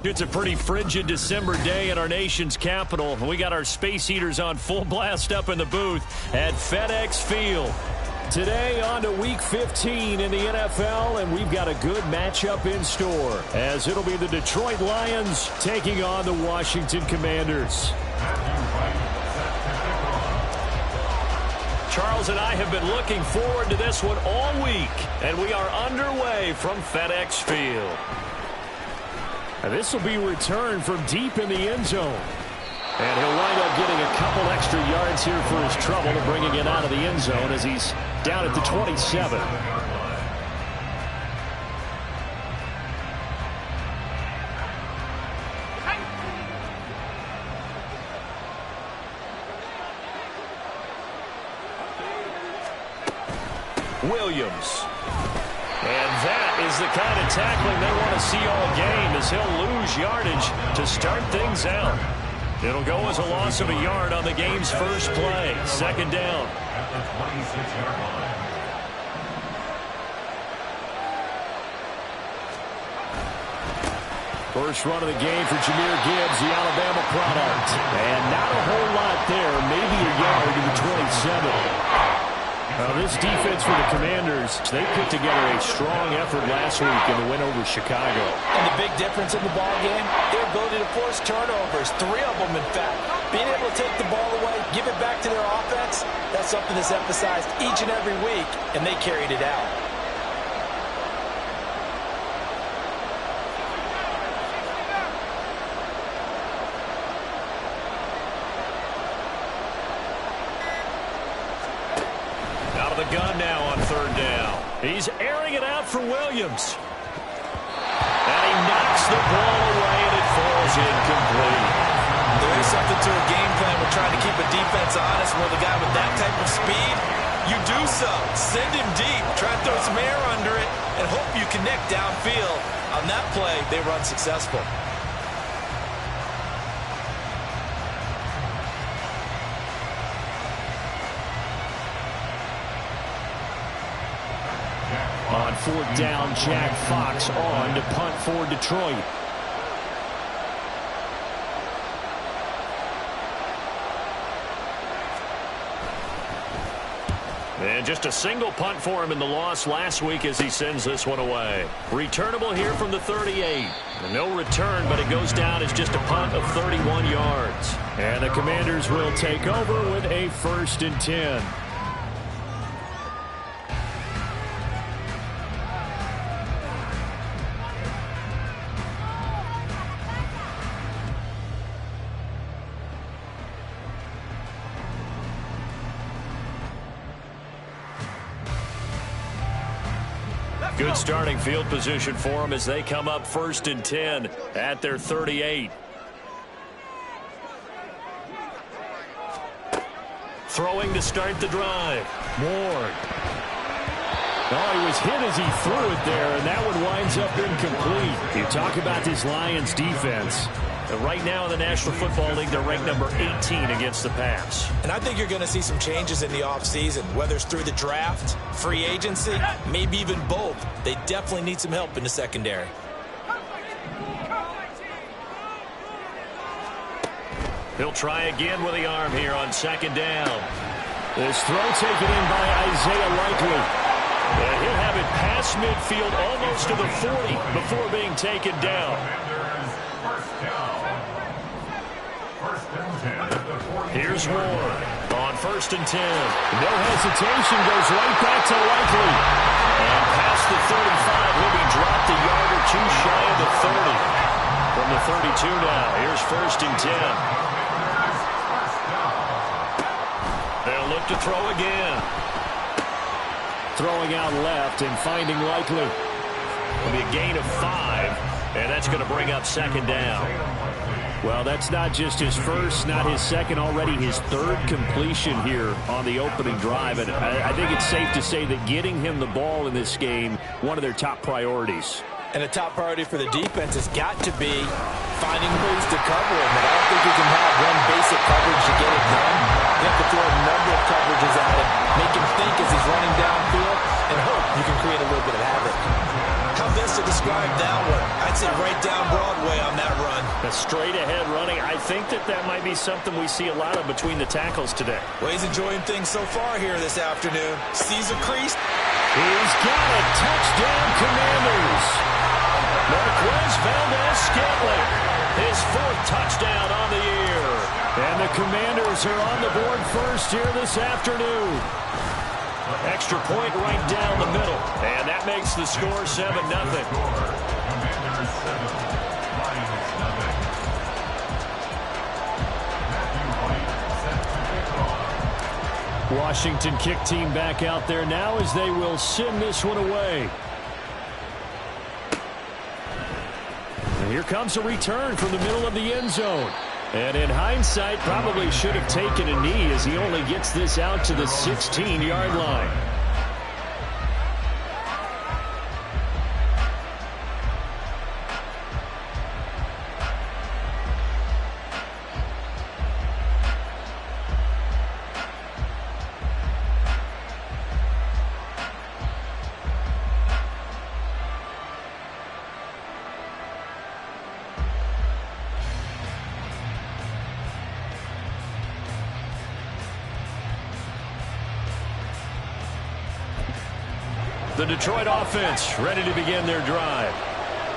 It's a pretty frigid December day in our nation's capital. We got our space heaters on full blast up in the booth at FedEx Field. Today on to Week 15 in the NFL, and we've got a good matchup in store, as it'll be the Detroit Lions taking on the Washington Commanders. Charles and I have been looking forward to this one all week, and we are underway from FedEx Field. And this will be returned from deep in the end zone. And he'll wind up getting a couple extra yards here for his trouble and bringing it out of the end zone as he's down at the 27. Williams. And that is the kind of tackling they want to see all game, as he'll lose yardage to start things out. It'll go as a loss of a yard on the game's first play. Second down. At the 26-yard line. First run of the game for Jahmyr Gibbs, the Alabama product. And not a whole lot there, maybe a yard to the 27. This defense for the Commanders, they put together a strong effort last week in the win over Chicago. And the big difference in the ball game, their ability to force turnovers, 3 of them in fact. Being able to take the ball away, give it back to their offense, that's something that's emphasized each and every week, and they carried it out. Gun now on third down. He's airing it out for Williams. And he knocks the ball away, and it falls incomplete. There is something to a game plan with trying to keep a defense honest with a guy with that type of speed. You do so. Send him deep. Try to throw some air under it and hope you connect downfield. On that play, they run successful. On fourth down, Jack Fox on to punt for Detroit. And just a single punt for him in the loss last week as he sends this one away. Returnable here from the 38. No return, but it goes down as just a punt of 31 yards. And the Commanders will take over with a 1st and 10. Good starting field position for them as they come up 1st and 10 at their 38. Throwing to start the drive. Ward. Oh, he was hit as he threw it there, and that one winds up incomplete. You talk about this Lions defense. Right now in the National Football League, they're ranked number 18 against the pass. And I think you're going to see some changes in the offseason, whether it's through the draft, free agency, maybe even both. They definitely need some help in the secondary. He'll try again with the arm here on 2nd down. This throw taken in by Isaiah Likely. And he'll have it past midfield almost to the 40 before being taken down. Here's Ward on 1st and 10. No hesitation, goes right back to Likely. And past the 35, he'll be dropped a yard or two shy of the 30. From the 32 now, here's 1st and 10. They'll look to throw again. Throwing out left and finding Likely. It'll be a gain of 5, and that's going to bring up 2nd down. Well, that's not just his first, not his second, already his 3rd completion here on the opening drive. And I think it's safe to say that getting him the ball in this game, one of their top priorities. And a top priority for the defense has got to be finding ways to cover him. And I don't think you can have one basic coverage to get it done. You have to throw a number of coverages at him, make him think as he's running downfield, and hope you can create a little bit of havoc. How best to describe that one? I'd say right down Broadway on that. A straight-ahead running. I think that might be something we see a lot of between the tackles today. Well, he's enjoying things so far here this afternoon. Sees a crease. He's got a touchdown, Commanders. Marquez Valdez-Scantling, his 4th touchdown on the year. And the Commanders are on the board first here this afternoon. Extra point right down the middle. And that makes the score 7-0. Commanders 7, Lions nothing. Washington kick team back out there now as they will send this one away. And here comes a return from the middle of the end zone. And in hindsight, probably should have taken a knee as he only gets this out to the 16-yard line. The Detroit offense ready to begin their drive.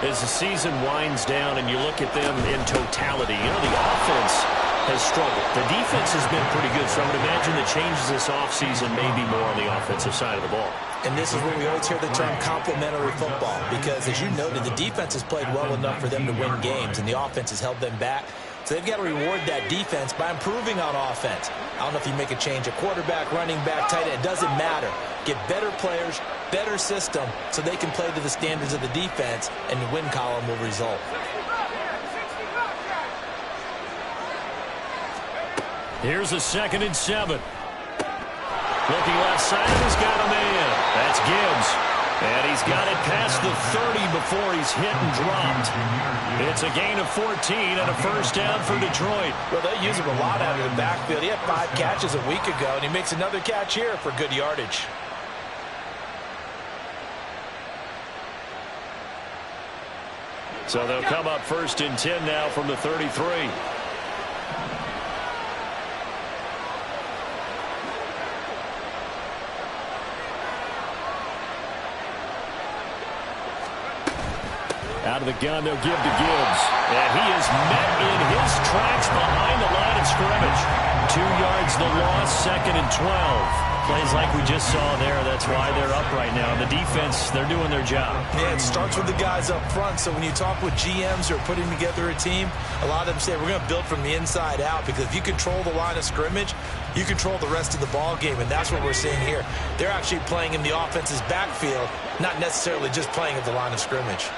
As the season winds down and you look at them in totality, you know, the offense has struggled. The defense has been pretty good, so I would imagine the changes this offseason may be more on the offensive side of the ball. And this is where we always hear the term complementary football, because as you noted, the defense has played well enough for them to win games, and the offense has held them back. So they've got to reward that defense by improving on offense. I don't know if you make a change at quarterback, running back, tight end. It doesn't matter. Get better players, better system, so they can play to the standards of the defense, and the win column will result. Here's a 2nd and 7. Looking left side, he's got a man. That's Gibbs. And he's got it past the 30 before he's hit and dropped. It's a gain of 14 and a first down for Detroit. Well, they use him a lot out of the backfield. He had 5 catches a week ago, and he makes another catch here for good yardage. So they'll come up 1st and 10 now from the 33. Out of the gun, they'll give to Gibbs. And he is met in his tracks behind the line of scrimmage. 2 yards the loss, 2nd and 12. Plays like we just saw there. That's why they're up right now. The defense, they're doing their job. Yeah, it starts with the guys up front. So when you talk with GMs who are putting together a team, a lot of them say we're going to build from the inside out, because if you control the line of scrimmage, you control the rest of the ball game, and that's what we're seeing here. They're actually playing in the offense's backfield, not necessarily just playing at the line of scrimmage.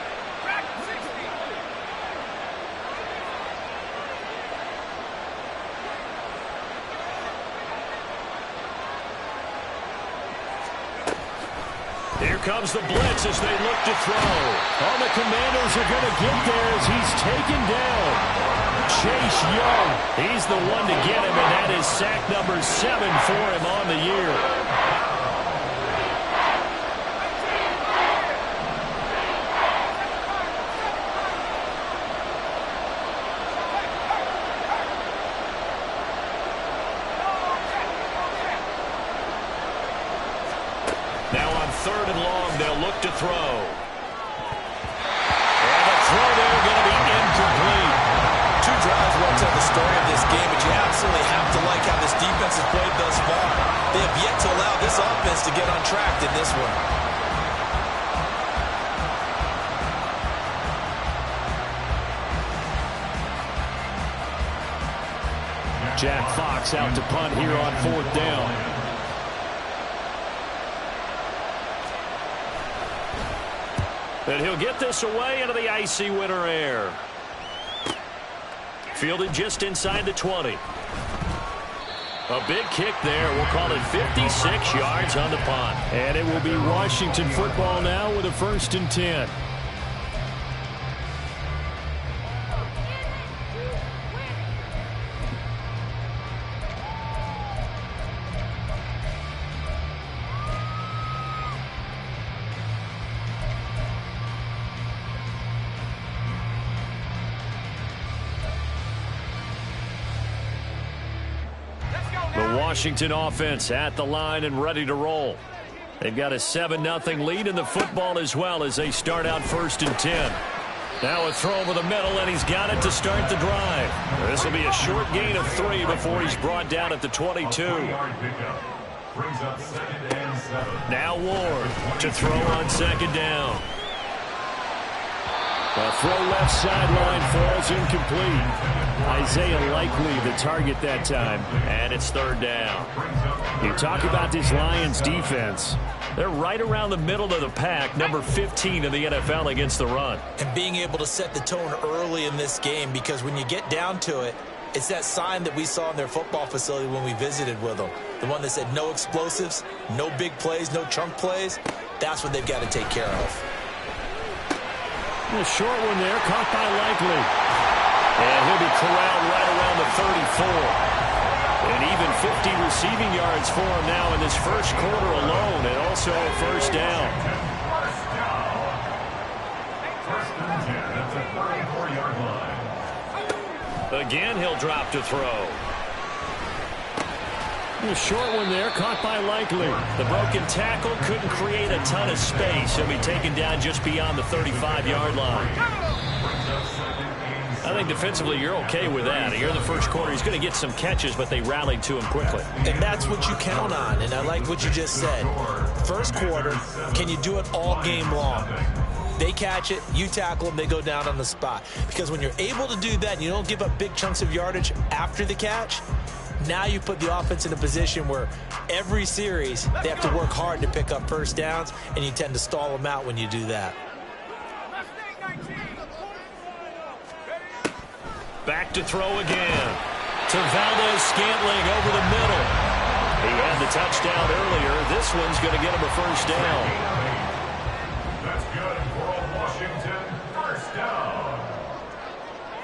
Here comes the blitz as they look to throw. Oh, the Commanders are going to get there as he's taken down. Chase Young, he's the one to get him, and that is sack number 7 for him on the year. Now on 3rd and long, they'll look to throw. And the throw there going to be incomplete. 2 drives will tell the story of this game, but you absolutely have to like how this defense has played thus far. They have yet to allow this offense to get on track in this one. Jack Fox out to punt here on 4th down. And he'll get this away into the icy winter air. Fielded just inside the 20. A big kick there. We'll call it 56 yards on the punt. And it will be Washington football now with a 1st and 10. Washington offense at the line and ready to roll. They've got a 7-0 lead in the football as well as they start out 1st and 10. Now a throw over the middle, and he's got it to start the drive. This will be a short gain of 3 before he's brought down at the 22. Now Ward to throw on 2nd down. A throw left sideline falls incomplete. Isaiah Likely the target that time, and it's 3rd down. You talk about this Lions defense. They're right around the middle of the pack, number 15 in the NFL against the run. And being able to set the tone early in this game, because when you get down to it, it's that sign that we saw in their football facility when we visited with them. The one that said no explosives, no big plays, no chunk plays. That's what they've got to take care of. A short one there, caught by Likely. And he'll be corralled right around the 34. And even 50 receiving yards for him now in this first quarter alone, and also a 1st down. First and 10 at the 34-yard line. Again, he'll drop to throw. A short one there, caught by Likely. The broken tackle couldn't create a ton of space. He'll be taken down just beyond the 35-yard line. I think defensively you're okay with that. Here in the first quarter, he's going to get some catches, but they rallied to him quickly. And that's what you count on, and I like what you just said. First quarter, can you do it all game long? They catch it, you tackle them, they go down on the spot. Because when you're able to do that and you don't give up big chunks of yardage after the catch, now you put the offense in a position where every series they have to work hard to pick up 1st downs, and you tend to stall them out when you do that. Back to throw again. To Valdez-Scantling over the middle. He had the touchdown earlier. This one's going to get him a 1st down. That's good for Washington. 1st down.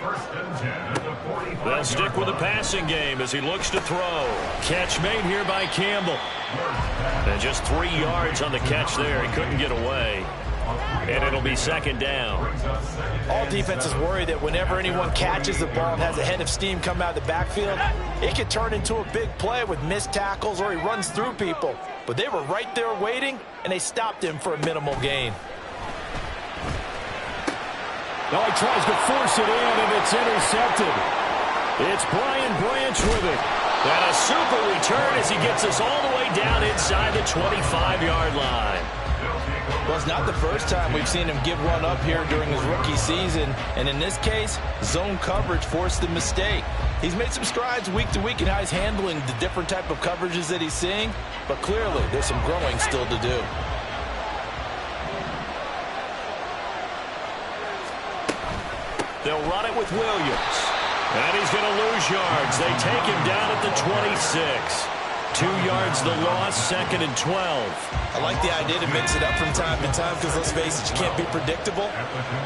1st and 10 at the 45. They'll stick with the passing game as he looks to throw. Catch made here by Campbell. And just 3 yards on the catch there. He couldn't get away. And it'll be 2nd down. All defenses worry that whenever anyone catches the ball and has a head of steam come out of the backfield, it could turn into a big play with missed tackles or he runs through people. But they were right there waiting, and they stopped him for a minimal gain. Now he tries to force it in, and it's intercepted. It's Brian Branch with it. And a super return as he gets us all the way down inside the 25-yard line. Well, it's not the first time we've seen him give one up here during his rookie season. And in this case, zone coverage forced the mistake. He's made some strides week to week in how he's handling the different type of coverages that he's seeing. But clearly, there's some growing still to do. They'll run it with Williams. And he's going to lose yards. They take him down at the 26. 2 yards the loss, 2nd and 12. I like the idea to mix it up from time to time because, let's face it, you can't be predictable.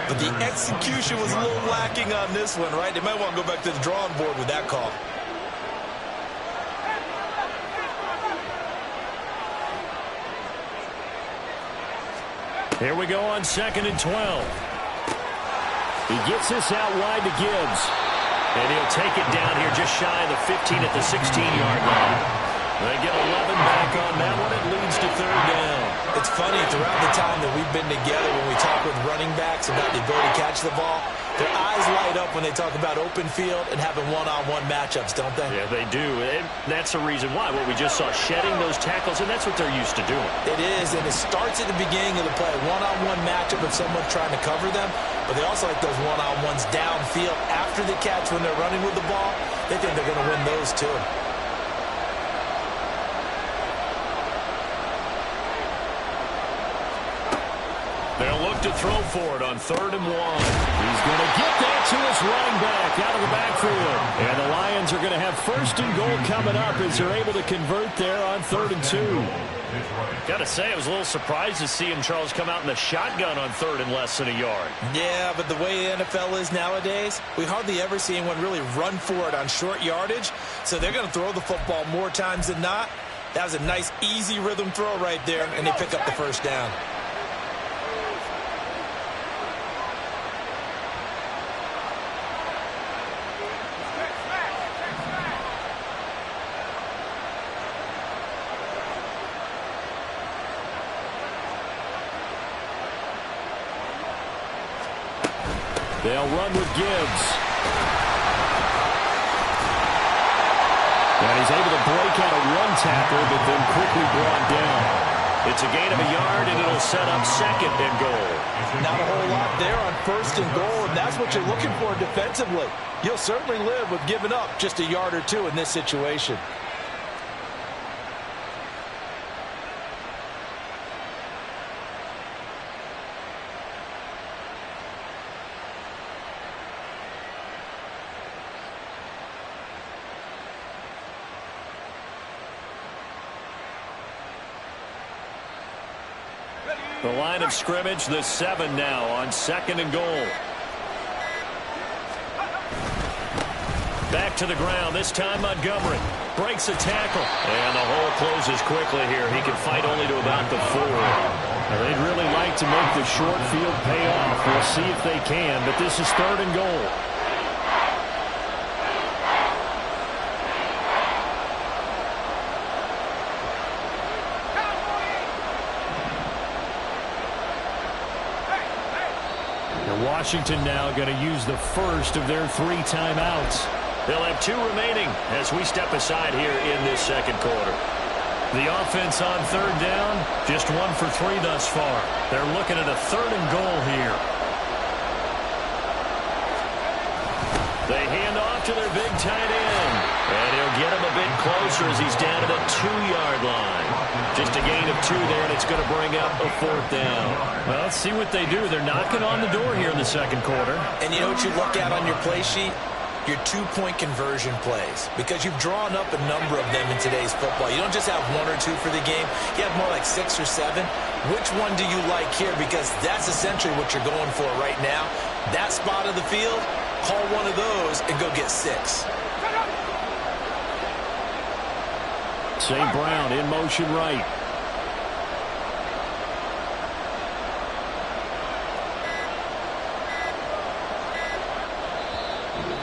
But the execution was a little lacking on this one, right? They might want to go back to the drawing board with that call. Here we go on 2nd and 12. He gets this out wide to Gibbs. And he'll take it down here just shy of the 15 at the 16-yard line. They get 11 back on that one. It leads to 3rd down. It's funny, throughout the time that we've been together, when we talk with running backs about the ability to catch the ball, their eyes light up when they talk about open field and having one-on-one matchups, don't they? Yeah, they do. And that's the reason why. What we just saw, shedding those tackles, and that's what they're used to doing. It is, and it starts at the beginning of the play. One-on-one matchup with someone trying to cover them, but they also like those one-on-ones downfield after the catch when they're running with the ball. They think they're going to win those too. They'll look to throw for it on 3rd and 1. He's going to get that to his running back out of the backfield. And the Lions are going to have 1st and goal coming up as they're able to convert there on 3rd and 2. Got to say, I was a little surprised to see him, Charles, come out in the shotgun on 3rd and less than a yard. Yeah, but the way the NFL is nowadays, we hardly ever see anyone really run for it on short yardage. So they're going to throw the football more times than not. That was a nice, easy rhythm throw right there, and they pick up the 1st down. They'll run with Gibbs. And he's able to break out a run tackle, but then quickly brought down. It's a gain of a yard, and it'll set up second and goal. Not a whole lot there on first and goal, and that's what you're looking for defensively. You'll certainly live with giving up just a yard or two in this situation. The line of scrimmage, the 7 now on second and goal. Back to the ground, this time Montgomery breaks a tackle. And the hole closes quickly here. He can fight only to about the 4. Now, they'd really like to make the short field pay off. We'll see if they can, but this is third and goal. Washington now going to use the first of their 3 timeouts. They'll have 2 remaining as we step aside here in this second quarter. The offense on third down, just 1 for 3 thus far. They're looking at a third and goal here. They hand off to their big tight end. And he'll get him a bit closer as he's down to the 2-yard line. Just a gain of 2 there, and it's going to bring up a 4th down. Well, let's see what they do. They're knocking on the door here in the second quarter. And you know what you look at on your play sheet? Your 2-point conversion plays. Because you've drawn up a number of them in today's football. You don't just have 1 or 2 for the game. You have more like 6 or 7. Which one do you like here? Because that's essentially what you're going for right now. That spot of the field, call one of those and go get 6. St. Brown in motion right.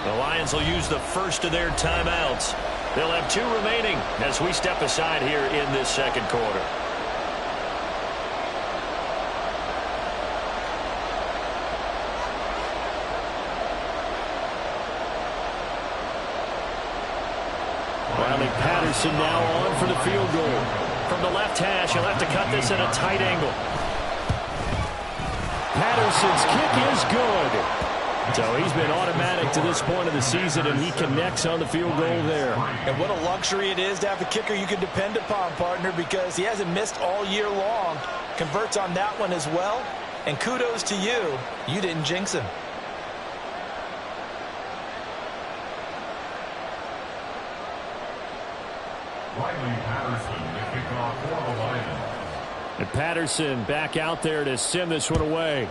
The Lions will use the first of their timeouts. They'll have 2 remaining as we step aside here in this second quarter. Patterson now on for the field goal. From the left hash, he'll have to cut this at a tight angle. Patterson's kick is good. So he's been automatic to this point of the season, and he connects on the field goal there. And what a luxury it is to have a kicker you can depend upon, partner, because he hasn't missed all year long. Converts on that one as well. And kudos to you. You didn't jinx him. And Patterson back out there to send this one away.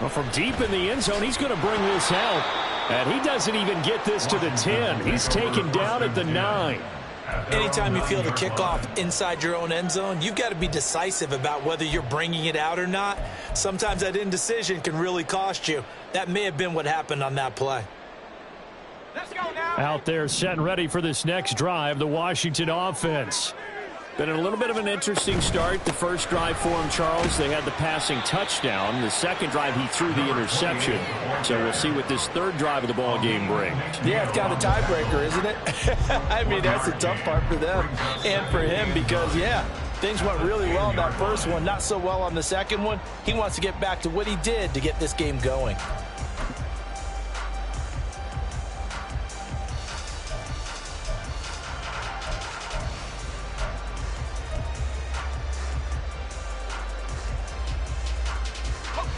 Well, from deep in the end zone, he's going to bring this out. And he doesn't even get this to the 10. He's taken down at the 9. Anytime you feel the kickoff inside your own end zone, you've got to be decisive about whether you're bringing it out or not. Sometimes that indecision can really cost you. That may have been what happened on that play. Let's go now. Out there set and ready for this next drive, the Washington offense. Been a little bit of an interesting start. The first drive for him, Charles, they had the passing touchdown. The second drive, he threw the interception. So we'll see what this third drive of the ball game brings. Yeah, it's kind of a tiebreaker, isn't it? I mean, that's the tough part for them and for him because, yeah, things went really well in that first one, not so well on the second one. He wants to get back to what he did to get this game going.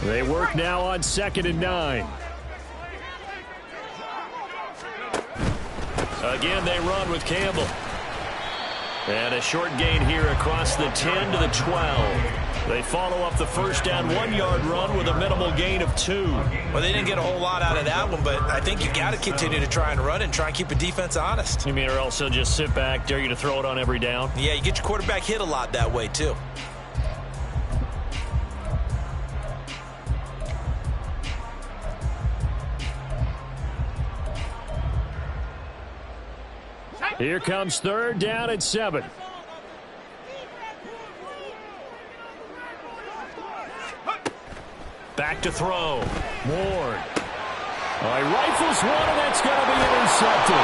They work now on 2nd and 9. Again, they run with Campbell. And a short gain here across the 10 to the 12. They follow up the first down 1-yard run with a minimal gain of 2. Well, they didn't get a whole lot out of that one, but I think you got to continue to try and run and try and keep the defense honest. You mean or else they'll just sit back, dare you to throw it on every down? Yeah, you get your quarterback hit a lot that way, too. Here comes third down at 7. Back to throw. Ward. Oh, he rifles one, and that's going to be intercepted.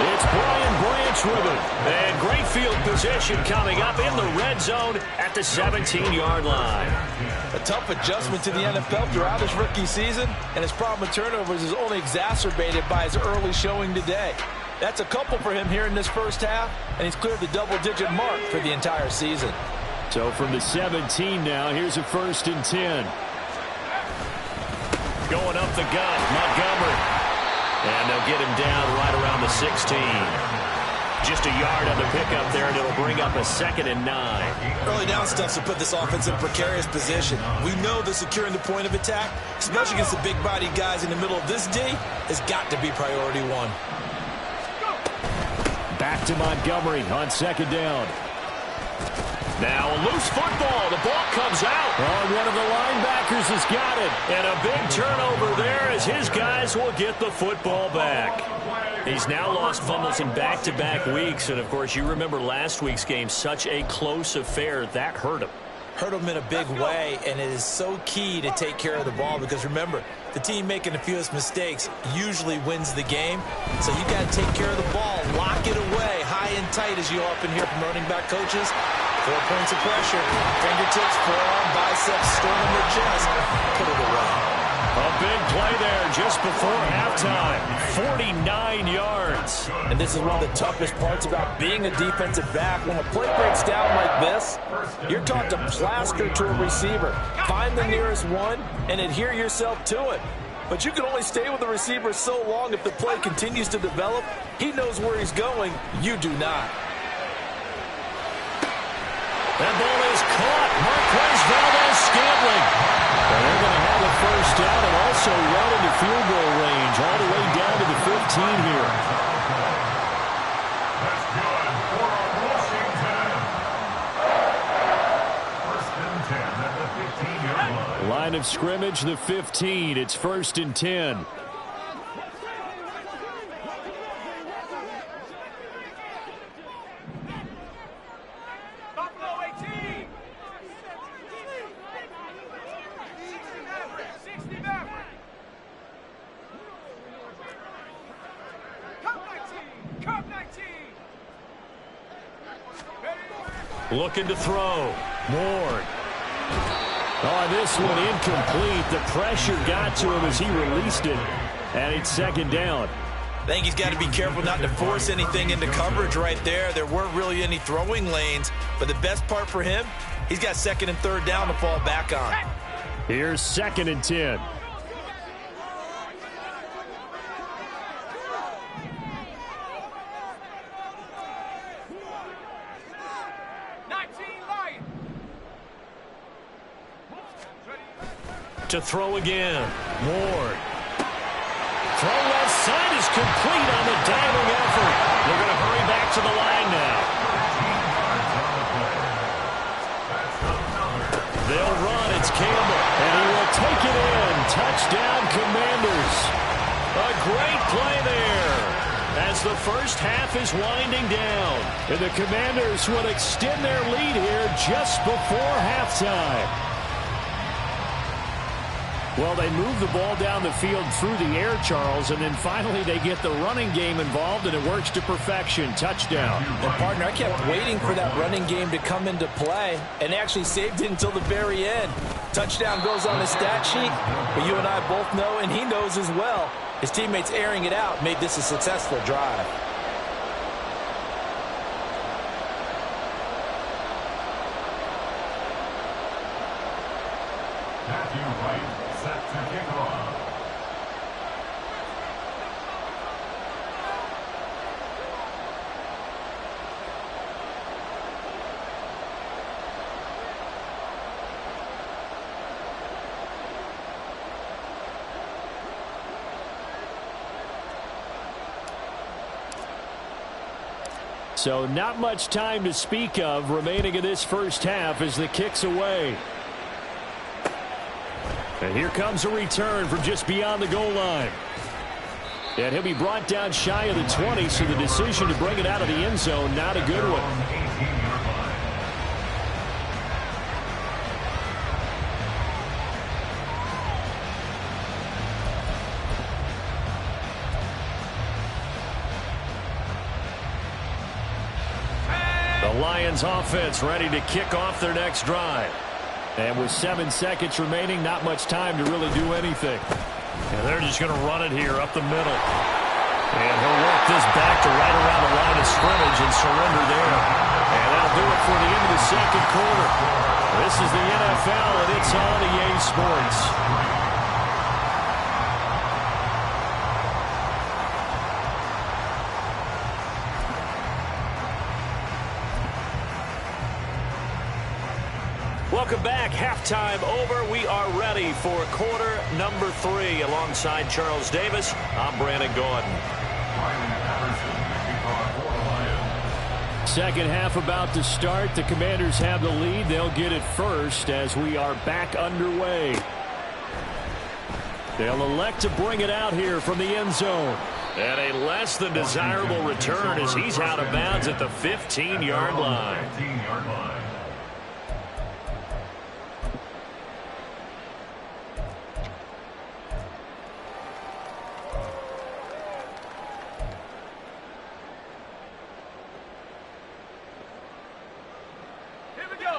It's Brian Branch with it. And great field position coming up in the red zone at the 17-yard line. A tough adjustment to the NFL throughout his rookie season, and his problem with turnovers is only exacerbated by his early showing today. That's a couple for him here in this first half, and he's cleared the double-digit mark for the entire season. So from the 17 now, here's a 1st and 10. Going up the gut, Montgomery. And they'll get him down right around the 16. Just a yard on the pickup there, and it'll bring up a 2nd and 9. Early down stuff to put this offense in precarious position. We know that securing the point of attack, especially against the big-bodied guys in the middle of this D, has got to be priority one. Back to Montgomery on 2nd down. Now a loose football. The ball comes out. Oh, one of the linebackers has got it. And a big turnover there as his guys will get the football back. He's now lost fumbles in back-to-back weeks. And, of course, you remember last week's game, such a close affair. That hurt him. Hurt him in a big way, and it is so key to take care of the ball because, remember, the team making the fewest mistakes usually wins the game. So you got to take care of the ball, lock it away, high and tight, as you often hear from running back coaches. 4 points of pressure, fingertips, forearm, biceps, sternum, or chest. Put it away. A big play there just before halftime. 49 yards. And this is one of the toughest parts about being a defensive back. When a play breaks down like this, you're taught to plaster to a receiver. Find the nearest one and adhere yourself to it. But you can only stay with the receiver so long if the play continues to develop. He knows where he's going. You do not. That ball is caught. Marquez Valdez-Scantling. And they're going to have a 1st down and also run into field goal range all the way down to the 15 here. That's good for Washington. 1st and 10 at the 15-yard line. Line of scrimmage, the 15. It's 1st and 10. Looking to throw. Ward. Oh, this one incomplete. The pressure got to him as he released it. And it's 2nd down. I think he's got to be careful not to force anything into coverage right there. There weren't really any throwing lanes. But the best part for him, he's got 2nd and 3rd down to fall back on. Here's 2nd and 10. To throw again. Ward. Throw left side is complete on the diving effort. They're going to hurry back to the line now. They'll run. It's Campbell. And he will take it in. Touchdown, Commanders. A great play there. As the first half is winding down. And the Commanders will extend their lead here just before halftime. Well, they move the ball down the field through the air, Charles, and then finally they get the running game involved, and it works to perfection. Touchdown. And, partner, I kept waiting for that running game to come into play and actually saved it until the very end. Touchdown goes on the stat sheet, but you and I both know, and he knows as well, his teammates airing it out made this a successful drive. Set to kick off. So not much time to speak of remaining in this first half as the kick's away. And here comes a return from just beyond the goal line. And he'll be brought down shy of the 20, so the decision to bring it out of the end zone, not a good one. Lions offense ready to kick off their next drive. And with 7 seconds remaining, not much time to really do anything. And they're just going to run it here up the middle. And he'll work this back to right around the line of scrimmage and surrender there. And that'll do it for the end of the second quarter. This is the NFL, and it's on EA Sports. Welcome back. Halftime over. We are ready for quarter number 3. Alongside Charles Davis, I'm Brandon Gordon. Second half about to start. The Commanders have the lead. They'll get it first as we are back underway. They'll elect to bring it out here from the end zone. And a less than desirable return as he's out of bounds at the 15-yard line.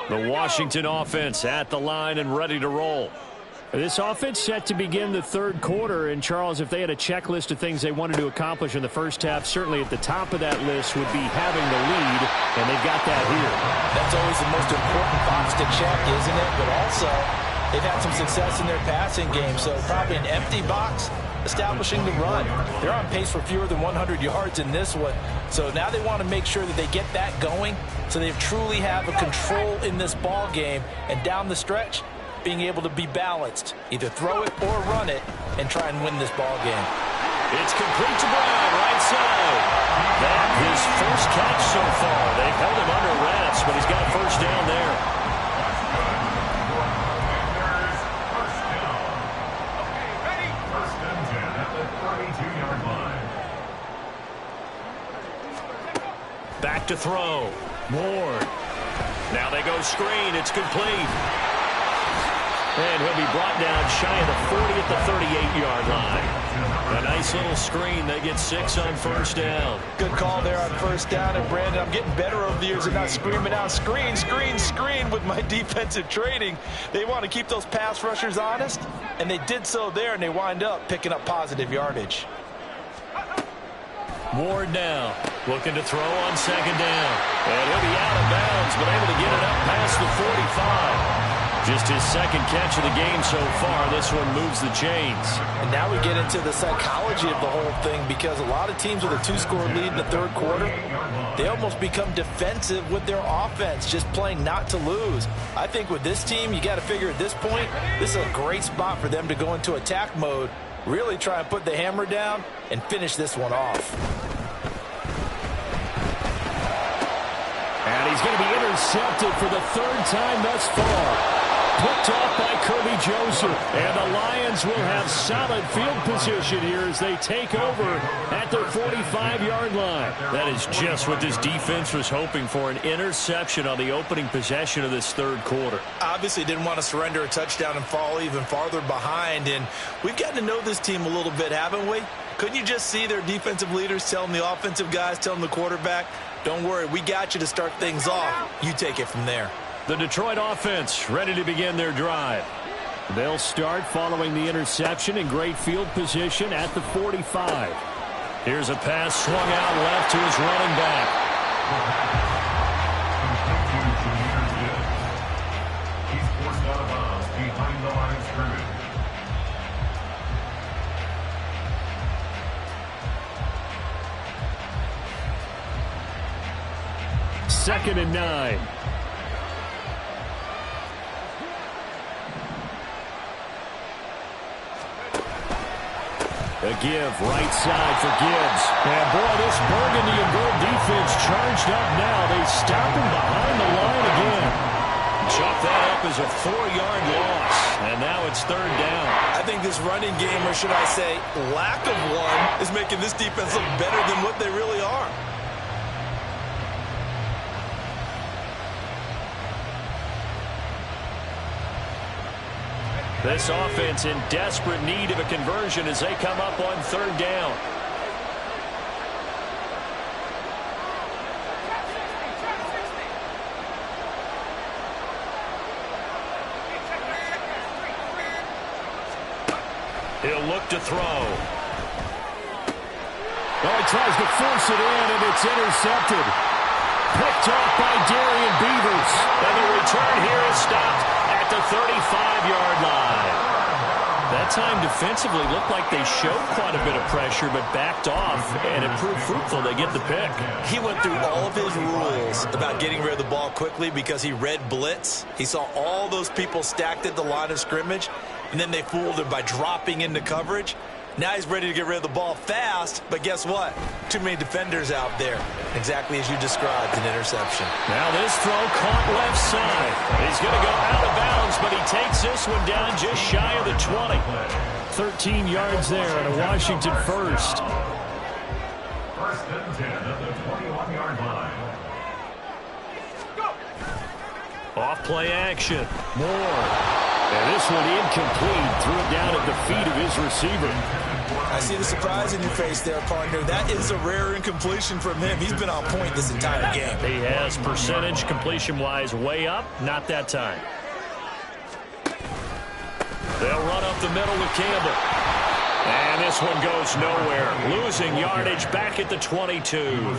The Washington offense at the line and ready to roll. This offense set to begin the third quarter. And, Charles, if they had a checklist of things they wanted to accomplish in the first half, certainly at the top of that list would be having the lead, and they've got that here. That's always the most important box to check, isn't it? But also, they've had some success in their passing game, so probably an empty box establishing the run. They're on pace for fewer than 100 yards in this one. So now they want to make sure that they get that going so they truly have a control in this ball game, and down the stretch, being able to be balanced. Either throw it or run it and try and win this ball game. It's complete to Brown, right side. That his first catch so far. They've held him under wraps, but he's got a first down there. Back to throw. Ward. Now they go screen. It's complete. And he'll be brought down shy of the 40 at the 38-yard line. A nice little screen. They get 6 on first down. Good call there on first down. And, Brandon, I'm getting better over the years and not screaming out, screen, screen, screen with my defensive training. They want to keep those pass rushers honest, and they did so there, and they wind up picking up positive yardage. Ward now looking to throw on second down. And he'll be out of bounds, but able to get it up past the 45. Just his second catch of the game so far. This one moves the chains. And now we get into the psychology of the whole thing, because a lot of teams with a 2-score lead in the third quarter, they almost become defensive with their offense, just playing not to lose. I think with this team, you got to figure at this point, this is a great spot for them to go into attack mode, really try and put the hammer down and finish this one off. And he's going to be intercepted for the third time thus far. Picked off by Kirby Joseph. And the Lions will have solid field position here as they take over at their 45-yard line. That is just what this defense was hoping for, an interception on the opening possession of this third quarter. Obviously didn't want to surrender a touchdown and fall even farther behind. And we've gotten to know this team a little bit, haven't we? Couldn't you just see their defensive leaders telling the offensive guys, telling the quarterback, don't worry, we got you to start things off. You take it from there. The Detroit offense ready to begin their drive. They'll start following the interception in great field position at the 45. Here's a pass swung out left to his running back. He's forced out of bounds behind the line of scrimmage. Second and 9. A give, right side for Gibbs. And, boy, this burgundy and gold defense charged up now. They stop him behind the line again. Chalk that up as a 4-yard loss. And now it's third down. I think this running game, or should I say lack of one, is making this defense look better than what they really are. This offense in desperate need of a conversion as they come up on third down. He'll look to throw. Well, he tries to force it in, and it's intercepted. Picked off by Darian Beavers. And the return here is stopped at the 35-yard line. That time defensively looked like they showed quite a bit of pressure, but backed off, and it proved fruitful. They get the pick. He went through all of his rules about getting rid of the ball quickly because he read blitz. He saw all those people stacked at the line of scrimmage, and then they fooled him by dropping into coverage. Now he's ready to get rid of the ball fast, but guess what? Too many defenders out there. Exactly as you described, an interception. Now this throw caught left side. He's going to go out of bounds, but he takes this one down just shy of the 20. 13 yards there and a Washington first. First and 10 at the 21-yard line. Off play action. Moore. And this one incomplete. Threw it down at the feet of his receiver. I see the surprise in your face there, partner. That is a rare incompletion from him. He's been on point this entire game. He has percentage completion-wise way up. Not that time. They'll run up the middle with Campbell. And this one goes nowhere. Losing yardage back at the 22.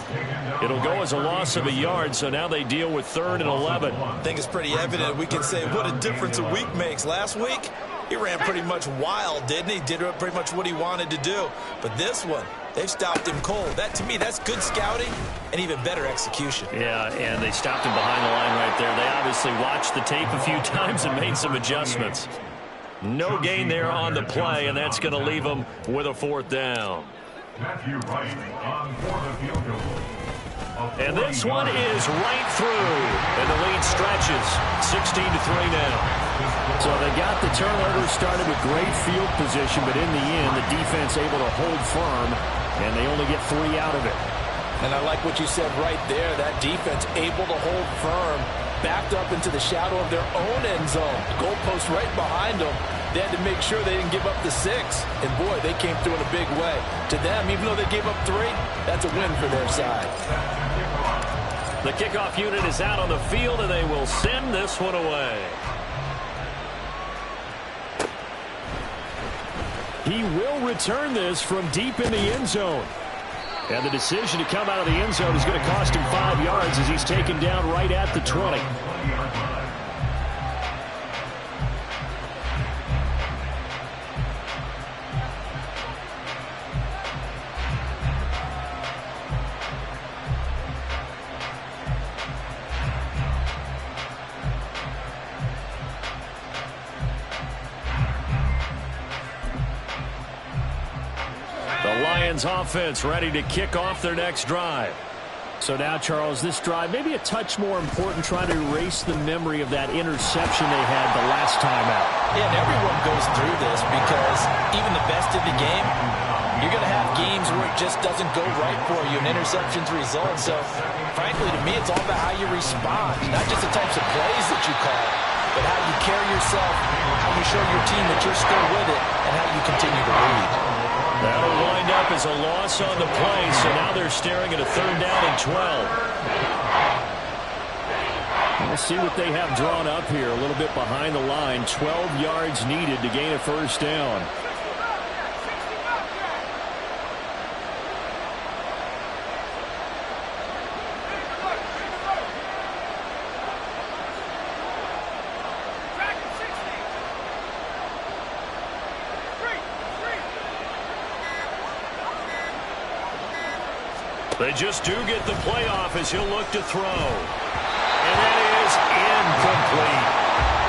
It'll go as a loss of a yard, so now they deal with 3rd and 11. I think it's pretty evident. We can say what a difference a week makes. Last week, he ran pretty much wild, didn't he? Did pretty much what he wanted to do. But this one, they've stopped him cold. That, to me, that's good scouting and even better execution. Yeah, and they stopped him behind the line right there. They obviously watched the tape a few times and made some adjustments. No gain there on the play, and that's going to leave them with a 4th down. Matthew Wright on for the field goal. And this one is right through, and the lead stretches 16-3 now. So they got the turnover started with great field position, but in the end, the defense able to hold firm, and they only get 3 out of it. And I like what you said right there. That defense able to hold firm, backed up into the shadow of their own end zone. The goalpost right behind them. They had to make sure they didn't give up the 6. And, boy, they came through in a big way. To them, even though they gave up 3, that's a win for their side. The kickoff unit is out on the field, and they will send this one away. He will return this from deep in the end zone. And the decision to come out of the end zone is going to cost him 5 yards as he's taken down right at the 20. Offense ready to kick off their next drive. So now, Charles, this drive maybe a touch more important, trying to erase the memory of that interception they had the last time out. Yeah, and everyone goes through this because even the best in the game, you're going to have games where it just doesn't go right for you, and interceptions result. So, frankly, to me, it's all about how you respond, not just the types of plays that you call, but how you carry yourself, how you show your team that you're still with it, and how you continue to lead. That'll wind up as a loss on the play, so now they're staring at a 3rd down and 12. We'll see what they have drawn up here, a little bit behind the line. 12 yards needed to gain a 1st down. They just do get the playoff as he'll look to throw. And that is incomplete.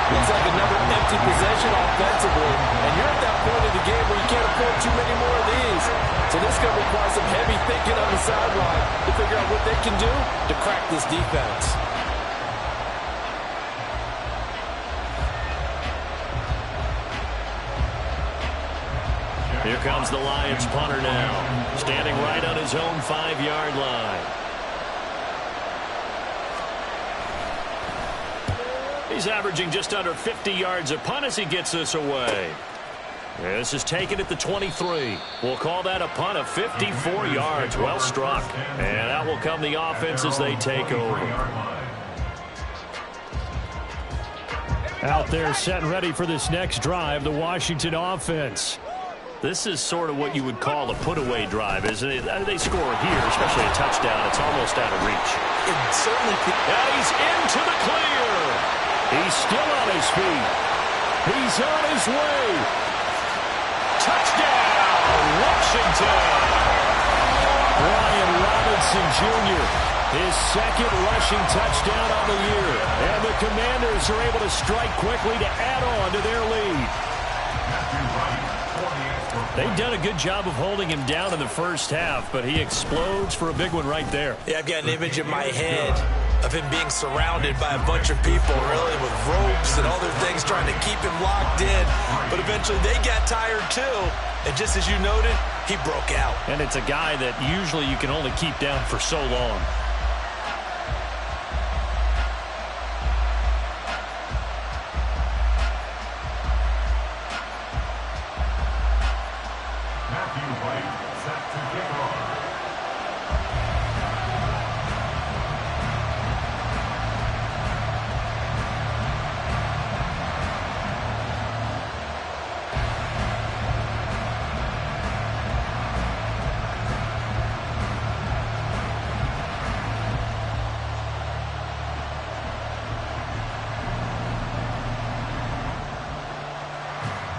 Looks like another empty possession offensively. And you're at that point in the game where you can't afford too many more of these. So this is going to require some heavy thinking on the sideline to figure out what they can do to crack this defense. Here comes the Lions punter now, standing right on his own 5-yard line. He's averaging just under 50 yards a punt as he gets this away. This is taken at the 23. We'll call that a punt of 54 yards. Well struck. And out will come the offense as they take over. Out there set and ready for this next drive, the Washington offense. This is sort of what you would call a put-away drive, isn't it? They score here, especially a touchdown. It's almost out of reach. It certainly could. And he's into the clear. He's still on his feet. He's on his way. Touchdown, Washington. Brian Robinson Jr., his second rushing touchdown on the year. And the Commanders are able to strike quickly to add on to their lead. They've done a good job of holding him down in the first half, but he explodes for a big one right there. Yeah, I've got an image in my head of him being surrounded by a bunch of people, really, with ropes and other things trying to keep him locked in. But eventually they got tired too. And just as you noted, he broke out. And it's a guy that usually you can only keep down for so long.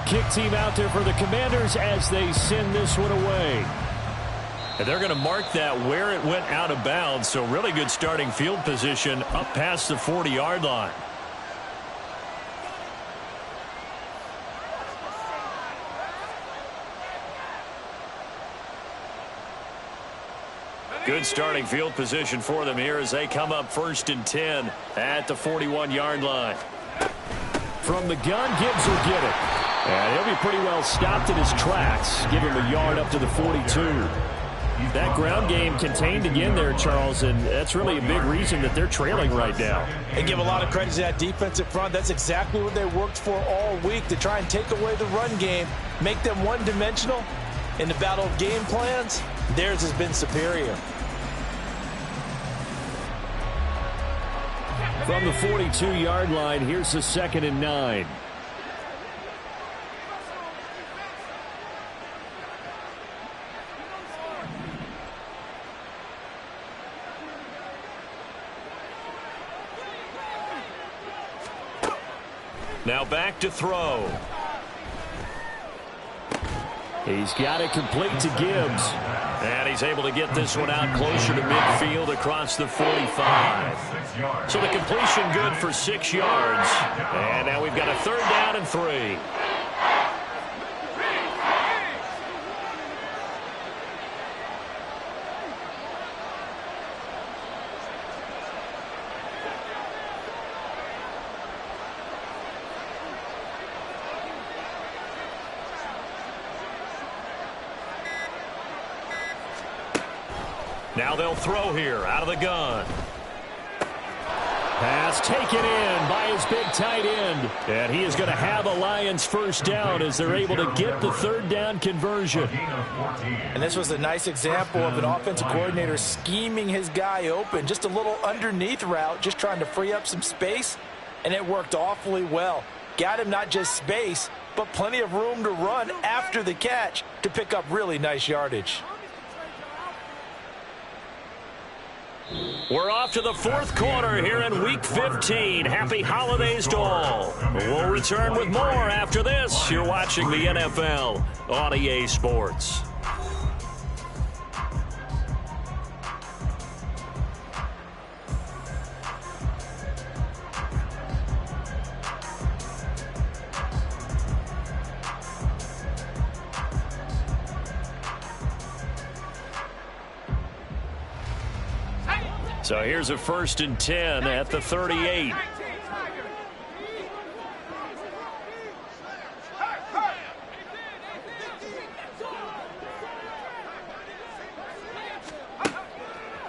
Kick team out there for the Commanders as they send this one away. And they're going to mark that where it went out of bounds, so really good starting field position up past the 40-yard line. Good starting field position for them here as they come up 1st and 10 at the 41-yard line. From the gun, Gibbs will get it. And he'll be pretty well stopped in his tracks. Give him a yard up to the 42. That ground game contained again there, Charles, and that's really a big reason that they're trailing right now. And give a lot of credit to that defensive front. That's exactly what they worked for all week, to try and take away the run game, make them one-dimensional. In the battle of game plans, theirs has been superior. From the 42-yard line, here's the 2nd and 9. Now back to throw. He's got it complete to Gibbs. And he's able to get this one out closer to midfield across the 45. So the completion good for 6 yards. And now we've got a 3rd down and 3. Now they'll throw here out of the gun. Pass taken in by his big tight end. And he is going to have a Lions 1st down as they're able to get the 3rd down conversion. And this was a nice example of an offensive coordinator scheming his guy open. Just a little underneath route, just trying to free up some space. And it worked awfully well. Got him not just space, but plenty of room to run after the catch to pick up really nice yardage. We're off to the 4th quarter here in Week 15. Happy holidays to all. We'll return with more after this. You're watching the NFL on EA Sports. So here's a 1st and 10 at the 38.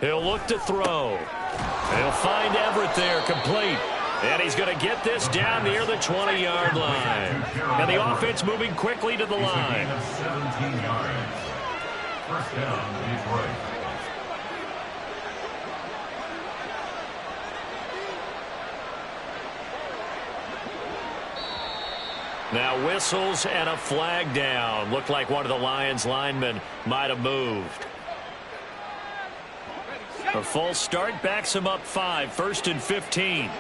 He'll look to throw. He'll find Everett there, complete. And he's going to get this down near the 20-yard line. And the offense moving quickly to the line. 17 yards. 1st down, Detroit. Now whistles and a flag down. Looked like one of the Lions linemen might have moved. A false start backs him up 5. 1st and 15.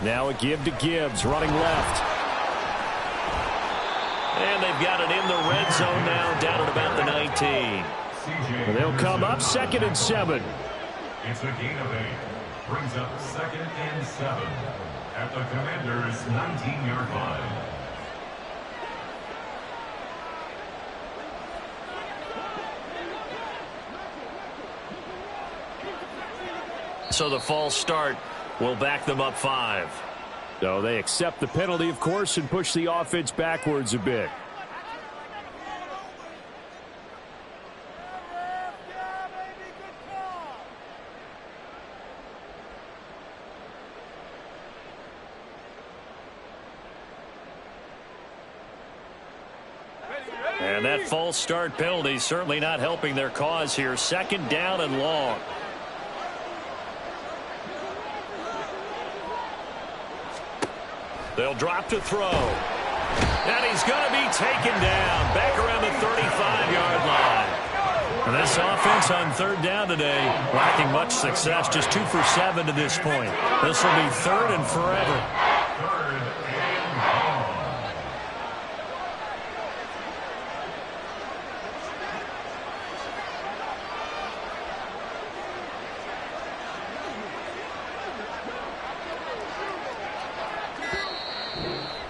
Now a give to Gibbs, running left. And they've got it in the red zone now, down at about the 19. And they'll come up 2nd and 7. It's a gain of 8. Brings up 2nd and 7 at the Commanders' 19-yard line. So the false start will back them up 5. So they accept the penalty, of course, and push the offense backwards a bit. And that false start penalty certainly not helping their cause here. 2nd down and long. They'll drop to throw. And he's going to be taken down back around the 35-yard line. And this offense on 3rd down today lacking much success. Just 2 for 7 to this point. This will be 3rd and forever.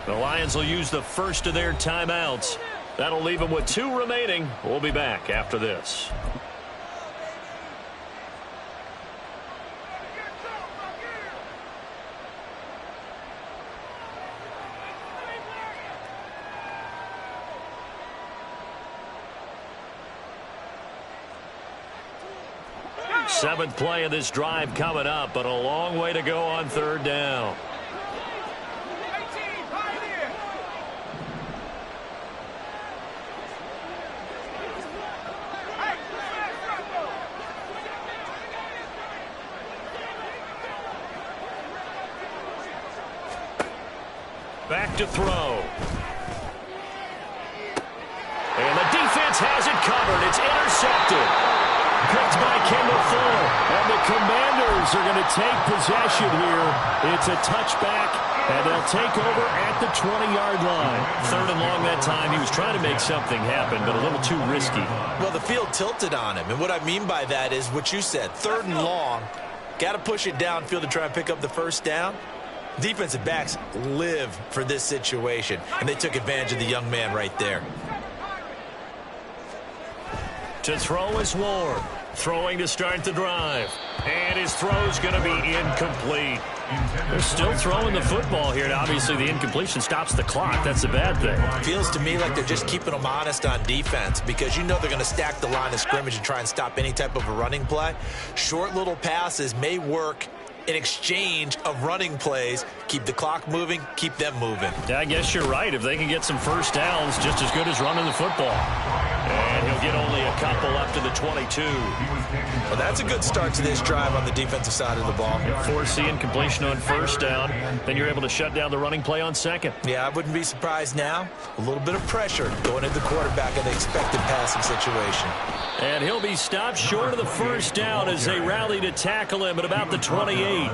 The Lions will use the first of their timeouts. That'll leave them with 2 remaining. We'll be back after this. Seventh play of this drive coming up, but a long way to go on 3rd down. Back to throw. And the defense has it covered. It's intercepted. Picked by Kendall Fuller. And the Commanders are going to take possession here. It's a touchback, and they'll take over at the 20-yard line. 3rd and long that time. He was trying to make something happen, but a little too risky. Well, the field tilted on him, and what I mean by that is what you said. 3rd and long. Got to push it downfield to try and pick up the 1st down. Defensive backs live for this situation, and they took advantage of the young man right there. To throw is Ward. Throwing to start the drive. And his throw's going to be incomplete. They're still throwing the football here. And obviously, the incompletion stops the clock. That's a bad thing. Feels to me like they're just keeping them honest on defense because you know they're going to stack the line of scrimmage and try and stop any type of a running play. Short little passes may work in exchange of running plays. Keep the clock moving, keep them moving. Yeah, I guess you're right. If they can get some 1st downs, just as good as running the football. And he'll get only a couple up to the 22. Well, that's a good start to this drive on the defensive side of the ball. Force the incompletion on 1st down. Then you're able to shut down the running play on 2nd. Yeah, I wouldn't be surprised now. A little bit of pressure going into the quarterback in the expected passing situation. And he'll be stopped short of the 1st down as they rally to tackle him at about the 28.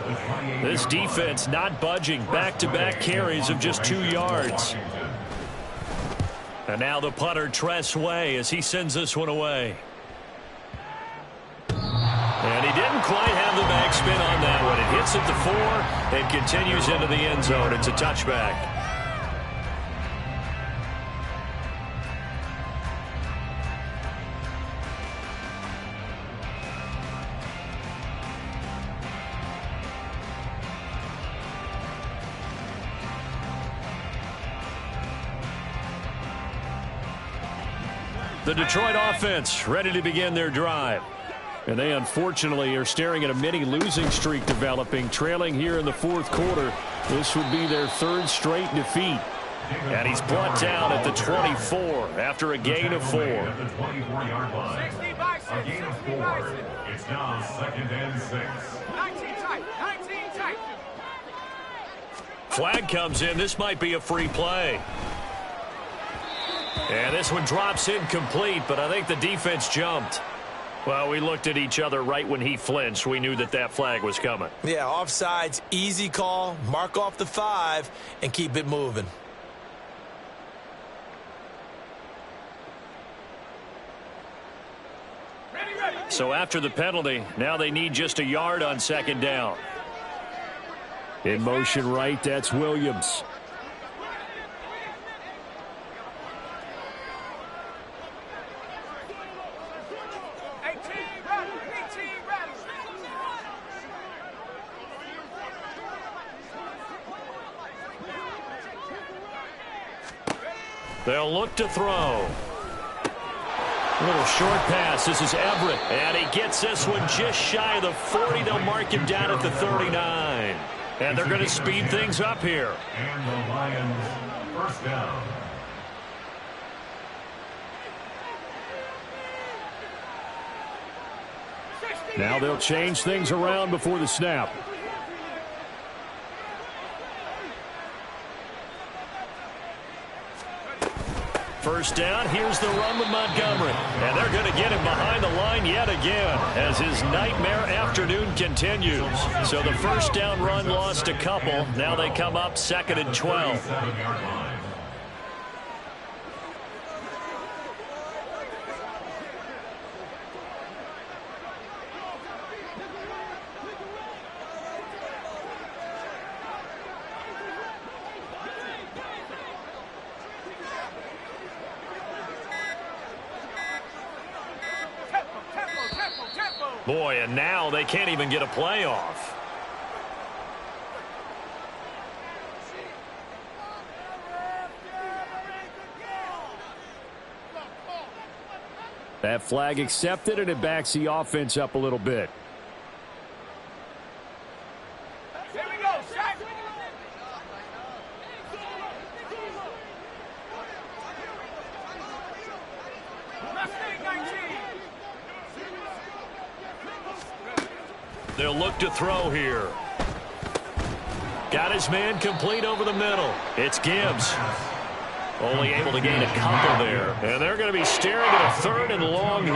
This defense not budging. Back-to-back carries of just 2 yards. And now the punter, Tress Way, as he sends this one away. And he didn't quite have the backspin on that one. It hits at the 4 and continues into the end zone. It's a touchback. The Detroit offense ready to begin their drive. And they unfortunately are staring at a mini losing streak developing, trailing here in the 4th quarter. This would be their 3rd straight defeat. And he's brought down at the 24 after a gain of 4. A gain of 4. It's now 2nd and 6. 19 tight. 19 tight. Flag comes in. This might be a free play. And this one drops incomplete, but I think the defense jumped. Well, we looked at each other right when he flinched. We knew that that flag was coming. Yeah, offsides, easy call. Mark off the 5 and keep it moving. So after the penalty, now they need just a yard on 2nd down. In motion right, that's Williams. They'll look to throw. A little short pass. This is Everett. And he gets this one just shy of the 40. They'll mark him down at the 39. And they're going to speed things up here. And the Lions, 1st down. Now they'll change things around before the snap. First down, here's the run with Montgomery. And they're going to get him behind the line yet again as his nightmare afternoon continues. So the first down run lost a couple. Now they come up 2nd and 12. 7-yard line. Boy, and now they can't even get a play off. That flag accepted, and it backs the offense up a little bit. Here we go, Shaq. Mustang 19. They'll look to throw here. Got his man complete over the middle. It's Gibbs. Only able to gain a couple there. And they're going to be staring at a 3rd and long here.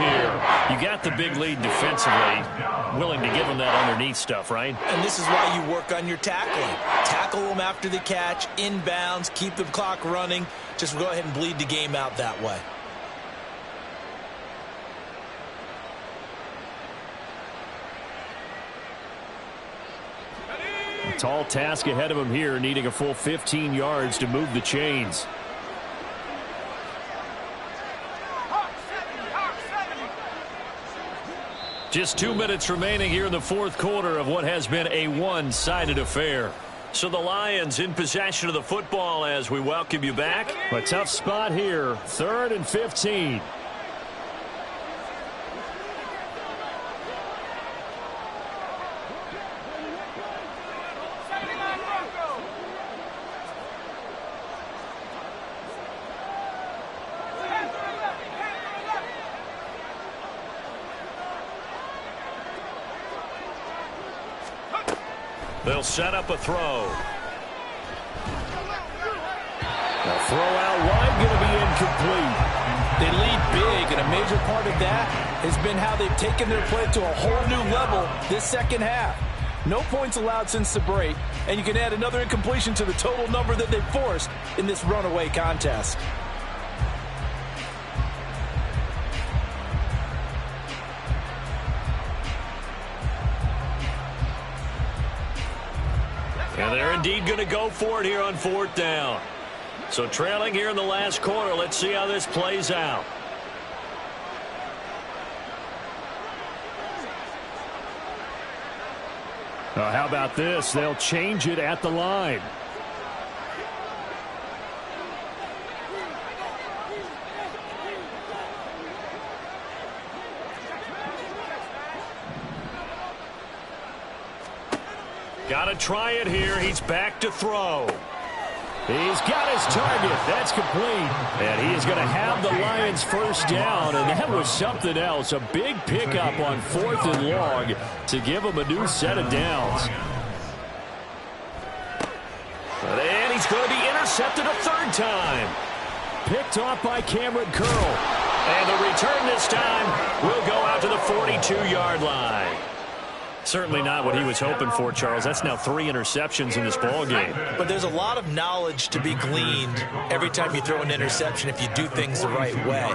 You got the big lead defensively. Willing to give them that underneath stuff, right? And this is why you work on your tackling. Tackle them after the catch, inbounds, keep the clock running. Just go ahead and bleed the game out that way. A tall task ahead of him here, needing a full 15 yards to move the chains. Just 2 minutes remaining here in the 4th quarter of what has been a one-sided affair. So the Lions in possession of the football as we welcome you back. A tough spot here, 3rd and 15. They'll set up a throw. The throw out wide going to be incomplete. They lead big, and a major part of that has been how they've taken their play to a whole new level this 2nd half. No points allowed since the break, and you can add another incompletion to the total number that they've forced in this runaway contest. And they're indeed going to go for it here on 4th down. So trailing here in the last quarter, let's see how this plays out. How about this? They'll change it at the line. Got to try it here. He's back to throw. He's got his target. That's complete. And he is going to have the Lions first down, and that was something else. A big pickup on 4th and long to give him a new set of downs. And he's going to be intercepted a 3rd time. Picked off by Cameron Curl. And the return this time will go out to the 42-yard line. Certainly not what he was hoping for, Charles. That's now 3 interceptions in this ball game. But there's a lot of knowledge to be gleaned every time you throw an interception if you do things the right way.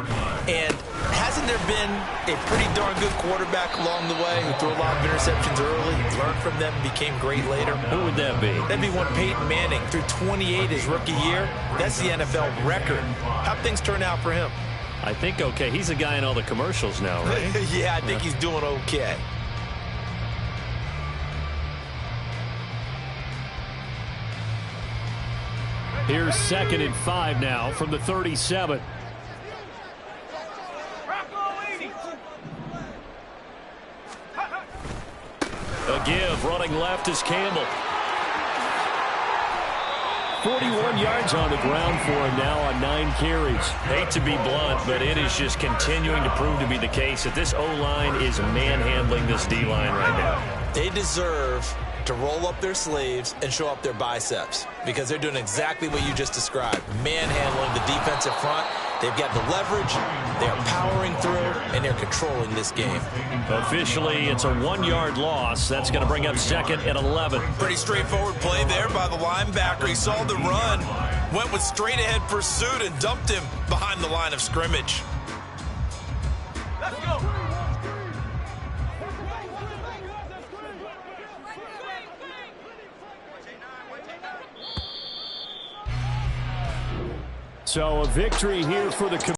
And hasn't there been a pretty darn good quarterback along the way who threw a lot of interceptions early, learned from them, and became great later? Who would that be? That'd be one Peyton Manning threw 28 his rookie year. That's the NFL record. How'd things turn out for him? I think okay. He's a guy in all the commercials now, right? Yeah, I think he's doing okay. Here's 2nd and 5 now from the 37. A give, running left is Campbell. 41 yards on the ground for him now on 9 carries. Hate to be blunt, but it is just continuing to prove to be the case that this O-line is manhandling this D-line right now. They deserve to roll up their sleeves and show up their biceps because they're doing exactly what you just described, manhandling the defensive front. They've got the leverage, they're powering through, and they're controlling this game. Officially, it's a 1-yard loss. That's going to bring up 2nd and 11. Pretty straightforward play there by the linebacker. He saw the run, went with straight-ahead pursuit, and dumped him behind the line of scrimmage. Let's go. So a victory here for the